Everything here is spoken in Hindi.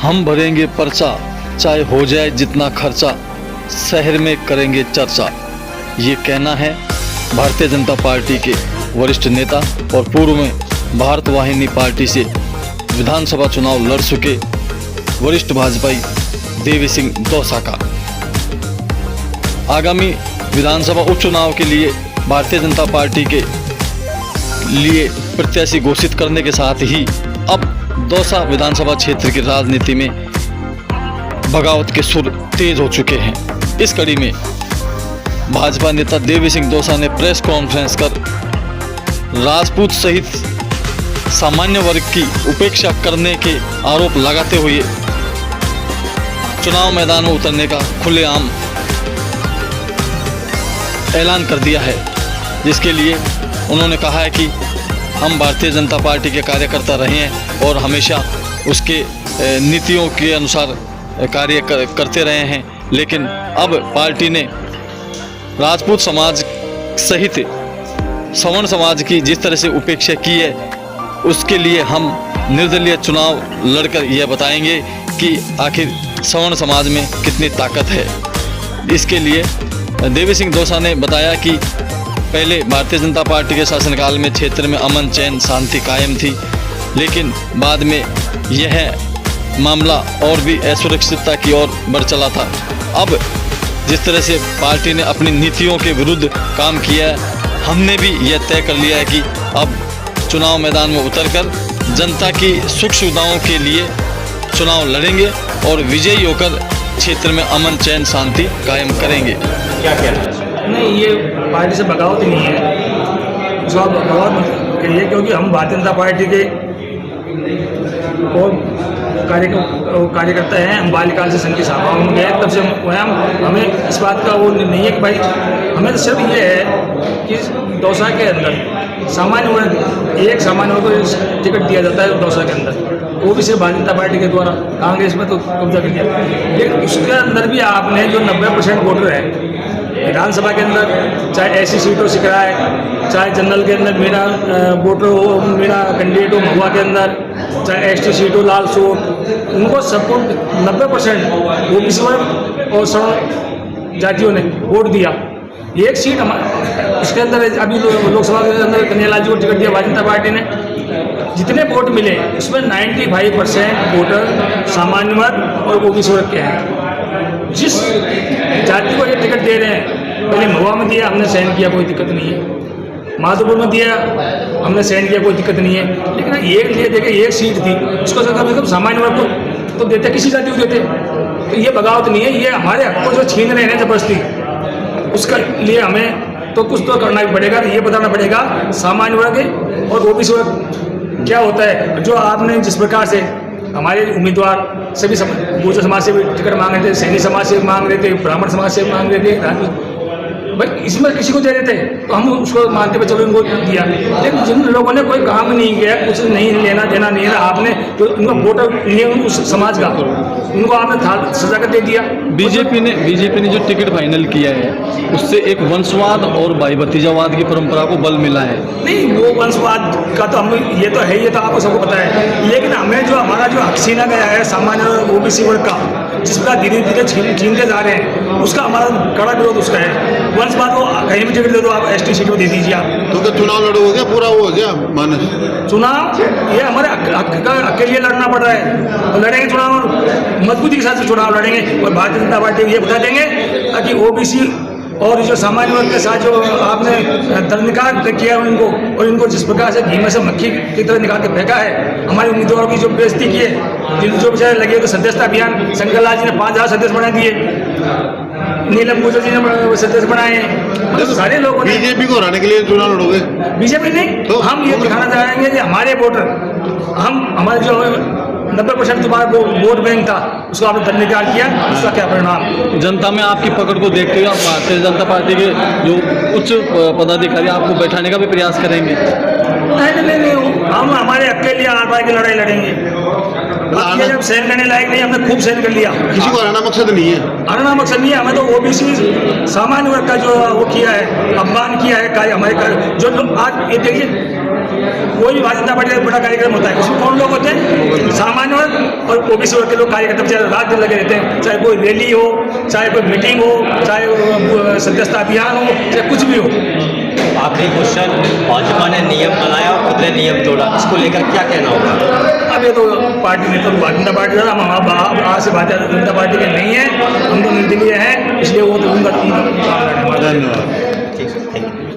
हम भरेंगे पर्चा, चाहे हो जाए जितना खर्चा, शहर में करेंगे चर्चा। ये कहना है भारतीय जनता पार्टी के वरिष्ठ नेता और पूर्व में भारत वाहिनी पार्टी से विधानसभा चुनाव लड़ चुके वरिष्ठ भाजपाई देवी सिंह दौसा का। आगामी विधानसभा उपचुनाव के लिए भारतीय जनता पार्टी के लिए प्रत्याशी घोषित करने के साथ ही अब दौसा विधानसभा क्षेत्र की राजनीति में बगावत के सुर तेज हो चुके हैं। इस कड़ी में भाजपा नेता देवी सिंह दौसा ने प्रेस कॉन्फ्रेंस कर राजपूत सहित सामान्य वर्ग की उपेक्षा करने के आरोप लगाते हुए चुनाव मैदान में उतरने का खुलेआम ऐलान कर दिया है, जिसके लिए उन्होंने कहा है कि हम भारतीय जनता पार्टी के कार्यकर्ता रहे हैं और हमेशा उसके नीतियों के अनुसार कार्य करते रहे हैं, लेकिन अब पार्टी ने राजपूत समाज सहित सवर्ण समाज की जिस तरह से उपेक्षा की है, उसके लिए हम निर्दलीय चुनाव लड़कर यह बताएंगे कि आखिर सवर्ण समाज में कितनी ताकत है। इसके लिए देवी सिंह दौसा ने बताया कि पहले भारतीय जनता पार्टी के शासनकाल में क्षेत्र में अमन चैन शांति कायम थी, लेकिन बाद में यह मामला और भी असुरक्षितता की ओर बढ़ चला था। अब जिस तरह से पार्टी ने अपनी नीतियों के विरुद्ध काम किया है, हमने भी यह तय कर लिया है कि अब चुनाव मैदान में उतरकर जनता की सुख सुविधाओं के लिए चुनाव लड़ेंगे और विजयी होकर क्षेत्र में अमन चैन शांति कायम करेंगे। क्या कहना है? नहीं, ये पार्टी से बगावत ही नहीं है। जो बगावत करिए, क्योंकि हम भारतीय जनता पार्टी के और कार्यकर्ता हैं। हम बाल्यकाल से संघ की सभाओं में गए, तब से हमें इस बात का वो नहीं है कि भाई हमें तो सिर्फ ये है कि दौसा के अंदर सामान्य वर्ग, एक सामान्य वर्ग को टिकट दिया जाता है दौसा के अंदर, वो भी सिर्फ भारतीय जनता पार्टी के द्वारा। कांग्रेस में तो कब्जा कर दिया, लेकिन उसके अंदर भी आपने जो 90% वोटर है विधानसभा के अंदर, चाहे ऐसी सीटों से कराए, चाहे जनरल के अंदर मेरा वोटर हो, मेरा कैंडिडेट हो महुआ के अंदर, चाहे एसटी सीट हो लाल सूट, उनको सबको 90% ओबीसी वर्ग और सवर्ण जातियों ने वोट दिया। एक सीट उसके अंदर अभी लोकसभा के अंदर कन्हैयालाल जी को टिकट दिया भारतीय जनता पार्टी ने। जितने वोट मिले उसमें 95% वोटर सामान्य वर्ग और ओबीसी वर्ग के हैं। जिस जाति को ये टिकट दे रहे हैं, पहले महुआ में दिया, हमने सहन किया, कोई दिक्कत नहीं है। माधोपुर में दिया, हमने सहन किया, कोई दिक्कत नहीं है। लेकिन एक लिए देखिए, एक सीट थी, उसको कम से कम सामान्य वर्ग को तो देते, किसी जाति को देते। तो ये बगावत नहीं है, ये हमारे हक को जो छीन रहे हैं जबरदस्ती, उसका लिए हमें तो कुछ तो करना ही पड़ेगा। ये बताना पड़ेगा सामान्य वर्ग और ओबीसी वर्ग क्या होता है। जो आपने जिस प्रकार से हमारे उम्मीदवार सभी गुर्जर समाज से भी टिकट मांग रहे थे, सैनी समाज से मांग रहे थे, ब्राह्मण समाज से मांग रहे थे, भाई इसमें किसी को दे देते तो हम उसको मानते पे चलो इनको दिया। लेकिन जिन लोगों ने कोई काम नहीं किया, कुछ नहीं लेना देना नहीं है, आपने जो इनको वोटर लिए उस समाज का, उनको आपने सजा कर दे दिया। बीजेपी ने जो टिकट फाइनल किया है, उससे एक वंशवाद और भाई भतीजावाद की परंपरा को बल मिला है। नहीं, वो वंशवाद का तो हम ये तो है, ये तो आपको सबको पता है। लेकिन हमें जो हमारा जो हक छीना गया है सामान्य ओबीसी वर्ग का, जिसका धीरे धीरे छीनते जा रहे हैं, उसका हमारा कड़ा विरोध उसका है। वंशवाद को कहीं भी टिकट दे दो, आप एसटी सीट में दे दीजिए आप। तो क्या चुनाव लड़ोगे क्या? पूरा वो हो गया मानस चुनाव ये हमारे हक के लिए लड़ना पड़ रहा है, और लड़ेंगे चुनाव, मजबूती के साथ चुनाव लड़ेंगे। और भारतीय जनता पार्टी ये बता देंगे ताकि ओबीसी और जो सामान्य वर्ग के साथ जो आपने दरनिकाल किया उनको, और इनको जिस प्रकार से घी में से मक्खी की तरह निकाल के फेंका है, हमारे उम्मीदवारों की जो बेइज्जती की है, जो बेचारे लगे तो सदस्यता अभियान शंकर लाल जी ने 5000 सदस्य बना दिए, नीलम गुर्जर जी ने सदस्य बनाए, मतलब सारे लोग। बीजेपी को हराने के लिए चुनाव लड़ोगे? बीजेपी नहीं, तो हम ये दिखाना चाहेंगे कि हमारे वोटर, हमारे जो 90% तुम्हारा वो वोट बैंक था, उसको आपने दंडनीकार किया, उसका क्या परिणाम? जनता में आपकी पकड़ को देखते हुए आप भारतीय जनता पार्टी के जो उच्च पदाधिकारी आपको बैठाने का भी प्रयास करेंगे? नहीं, हम हमारे हक के लिए आर की लड़ाई लड़ेंगे। जब सहन करने लायक नहीं, हमने खूब सहन कर लिया। किसी को हराना मकसद नहीं है, हराना मकसद नहीं है हमें। तो ओबीसी सामान्य वर्ग का जो वो किया है, अपमान किया है हमारे जो लोग आज ये देखिए, कोई भी भारतीय जनता पार्टी का बड़ा कार्यक्रम होता है, उसमें कौन लोग होते हैं? सामान्य वर्ग और ओबीसी वर्ग के लोग कार्यकर्ता बेचारे रात दिन लगे रहते हैं, चाहे कोई रैली हो, चाहे कोई मीटिंग हो, चाहे सदस्यता अभियान हो, चाहे कुछ भी हो। आखिरी क्वेश्चन, भाजपा ने नियम बनाया और खुद ने नियम तोड़ा, इसको लेकर क्या कहना होगा? अब ये तो पार्टी ने तो भारतीय जनता पार्टी था, हम आज से भारतीय जनता पार्टी के नहीं है, हम तो निर्दलीय हैं, इसलिए वो तो उनका काम है। धन्यवाद।